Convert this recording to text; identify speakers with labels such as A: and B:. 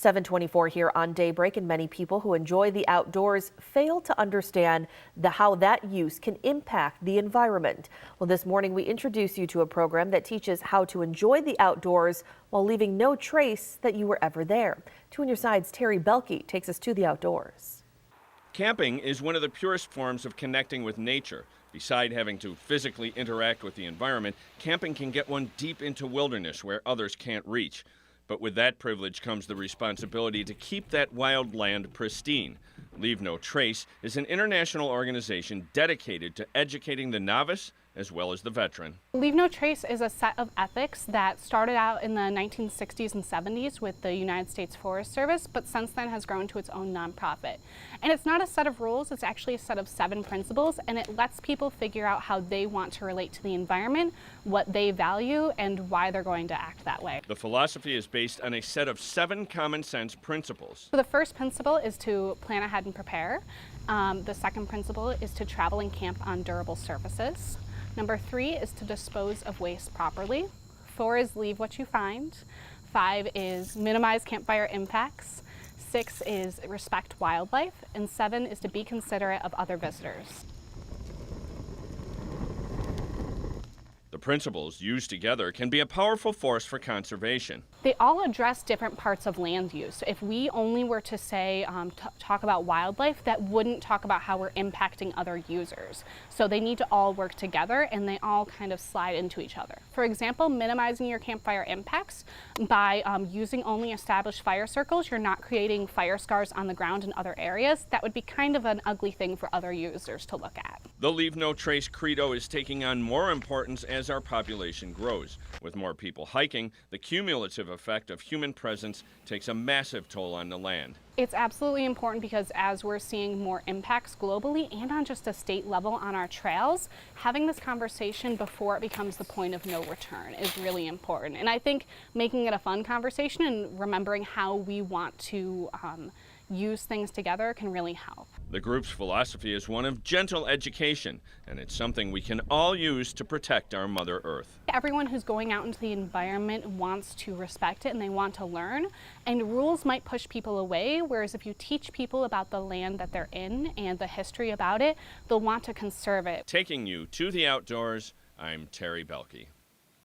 A: 7:24 here on Daybreak, and many people who enjoy the outdoors fail to understand how that use can impact the environment. Well, this morning we introduce you to a program that teaches how to enjoy the outdoors while leaving no trace that you were ever there. 2 on your side's Terry Belke takes us to the outdoors.
B: Camping is one of the purest forms of connecting with nature. Beside having to physically interact with the environment, camping can get one deep into wilderness where others can't reach. But with that privilege comes the responsibility to keep that wild land pristine. Leave No Trace is an international organization dedicated to educating the novice as well as the veteran.
C: Leave No Trace is a set of ethics that started out in the 1960s and 70s with the United States Forest Service, but since then has grown to its own nonprofit. And it's not a set of rules, it's actually a set of 7 principles, and it lets people figure out how they want to relate to the environment, what they value, and why they're going to act that way.
B: The philosophy is based on a set of 7 common sense principles.
C: So the first principle is to plan ahead and prepare. The second principle is to travel and camp on durable surfaces. Number 3 is to dispose of waste properly. 4 is leave what you find. 5 is minimize campfire impacts. 6 is respect wildlife. And 7 is to be considerate of other visitors.
B: The principles used together can be a powerful force for conservation.
C: They all address different parts of land use. If we only were to say, talk about wildlife, that wouldn't talk about how we're impacting other users. So they need to all work together and they all kind of slide into each other. For example, minimizing your campfire impacts by using only established fire circles, you're not creating fire scars on the ground in other areas. That would be kind of an ugly thing for other users to look at.
B: The Leave No Trace credo is taking on more importance as our population grows. With more people hiking, the cumulative effect of human presence takes a massive toll on the land.
C: It's absolutely important because as we're seeing more impacts globally and on just a state level on our trails, having this conversation before it becomes the point of no return is really important. And I think making it a fun conversation and remembering how we want to use things together can really help.
B: The group's philosophy is one of gentle education, and it's something we can all use to protect our Mother Earth.
C: Everyone who's going out into the environment wants to respect it and they want to learn, and rules might push people away, whereas if you teach people about the land that they're in and the history about it, they'll want to conserve it.
B: Taking you to the outdoors, I'm Terry Belke.